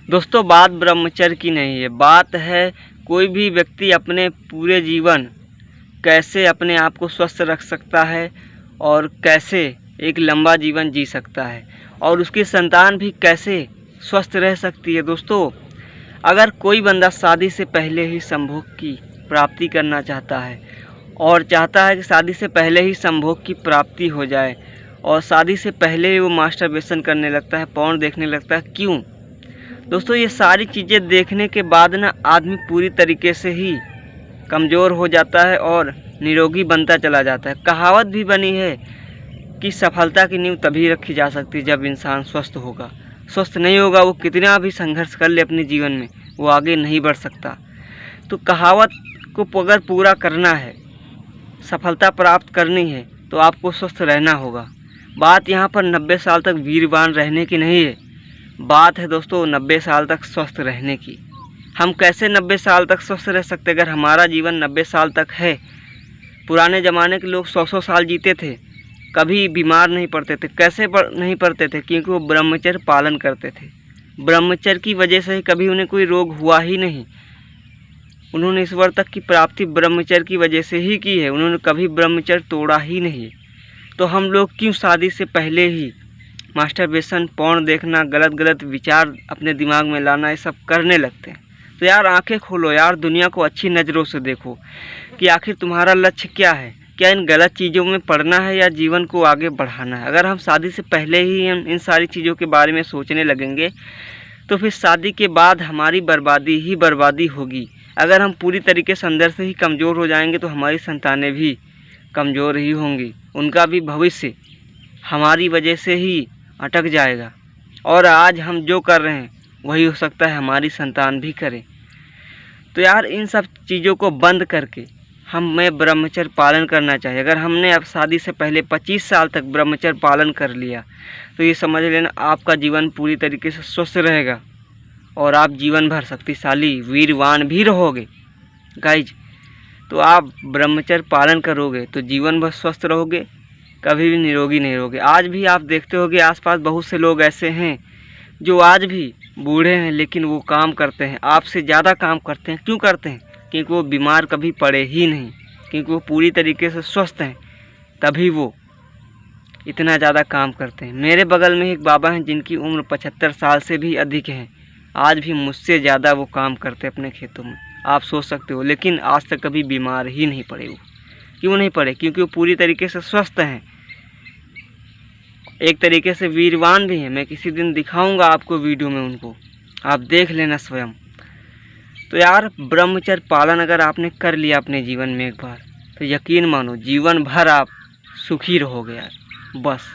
दोस्तों बात ब्रह्मचर्य की नहीं है, बात है कोई भी व्यक्ति अपने पूरे जीवन कैसे अपने आप को स्वस्थ रख सकता है और कैसे एक लंबा जीवन जी सकता है और उसकी संतान भी कैसे स्वस्थ रह सकती है। दोस्तों अगर कोई बंदा शादी से पहले ही संभोग की प्राप्ति करना चाहता है और चाहता है कि शादी से पहले ही संभोग की प्राप्ति हो जाए और शादी से पहले ही वो मास्टरबेशन करने लगता है, पॉर्न देखने लगता है, क्यों? दोस्तों ये सारी चीज़ें देखने के बाद ना आदमी पूरी तरीके से ही कमज़ोर हो जाता है और निरोगी बनता चला जाता है। कहावत भी बनी है कि सफलता की नींव तभी रखी जा सकती है जब इंसान स्वस्थ होगा। स्वस्थ नहीं होगा, वो कितना भी संघर्ष कर ले अपने जीवन में, वो आगे नहीं बढ़ सकता। तो कहावत को अगर पूरा करना है, सफलता प्राप्त करनी है, तो आपको स्वस्थ रहना होगा। बात यहाँ पर 90 साल तक वीरवान रहने की नहीं है, बात है दोस्तों 90 साल तक स्वस्थ रहने की। हम कैसे 90 साल तक स्वस्थ रह सकते अगर हमारा जीवन 90 साल तक है? पुराने ज़माने के लोग 100-100 साल जीते थे, कभी बीमार नहीं पड़ते थे। कैसे नहीं पड़ते थे? क्योंकि वो ब्रह्मचर्य पालन करते थे। ब्रह्मचर्य की वजह से ही कभी उन्हें कोई रोग हुआ ही नहीं। उन्होंने ईश्वर तक की प्राप्ति ब्रह्मचर्य की वजह से ही की है, उन्होंने कभी ब्रह्मचर्य तोड़ा ही नहीं। तो हम लोग क्यों शादी से पहले ही मास्टरबेशन, पॉर्न देखना, गलत गलत विचार अपने दिमाग में लाना, ये सब करने लगते हैं? तो यार आंखें खोलो यार, दुनिया को अच्छी नज़रों से देखो कि आखिर तुम्हारा लक्ष्य क्या है। क्या इन गलत चीज़ों में पड़ना है या जीवन को आगे बढ़ाना है? अगर हम शादी से पहले ही इन सारी चीज़ों के बारे में सोचने लगेंगे तो फिर शादी के बाद हमारी बर्बादी ही बर्बादी होगी। अगर हम पूरी तरीके से अंदर से ही कमज़ोर हो जाएंगे तो हमारी संतानें भी कमज़ोर ही होंगी, उनका भी भविष्य हमारी वजह से ही अटक जाएगा। और आज हम जो कर रहे हैं वही हो सकता है हमारी संतान भी करे। तो यार इन सब चीज़ों को बंद करके हमें ब्रह्मचर्य पालन करना चाहिए। अगर हमने अब शादी से पहले 25 साल तक ब्रह्मचर्य पालन कर लिया तो ये समझ लेना आपका जीवन पूरी तरीके से स्वस्थ रहेगा और आप जीवन भर शक्तिशाली वीरवान भी रहोगे गाइज। तो आप ब्रह्मचर्य पालन करोगे तो जीवन भर स्वस्थ रहोगे, कभी भी निरोगी नहीं रहोगे। आज भी आप देखते होगे आसपास बहुत से लोग ऐसे हैं जो आज भी बूढ़े हैं लेकिन वो काम करते हैं, आपसे ज़्यादा काम करते हैं। क्यों करते हैं? क्योंकि वो बीमार कभी पड़े ही नहीं, क्योंकि वो पूरी तरीके से स्वस्थ हैं, तभी वो इतना ज़्यादा काम करते हैं। मेरे बगल में एक बाबा हैं जिनकी उम्र 75 साल से भी अधिक है, आज भी मुझसे ज़्यादा वो काम करते हैं अपने खेतों में। आप सोच सकते हो, लेकिन आज तक कभी बीमार ही नहीं पड़े वो। क्यों नहीं पड़े? क्योंकि वो पूरी तरीके से स्वस्थ हैं, एक तरीके से वीरवान भी हैं। मैं किसी दिन दिखाऊंगा आपको वीडियो में उनको, आप देख लेना स्वयं। तो यार ब्रह्मचर्य पालन अगर आपने कर लिया अपने जीवन में एक बार तो यकीन मानो जीवन भर आप सुखी रहोगे यार, बस।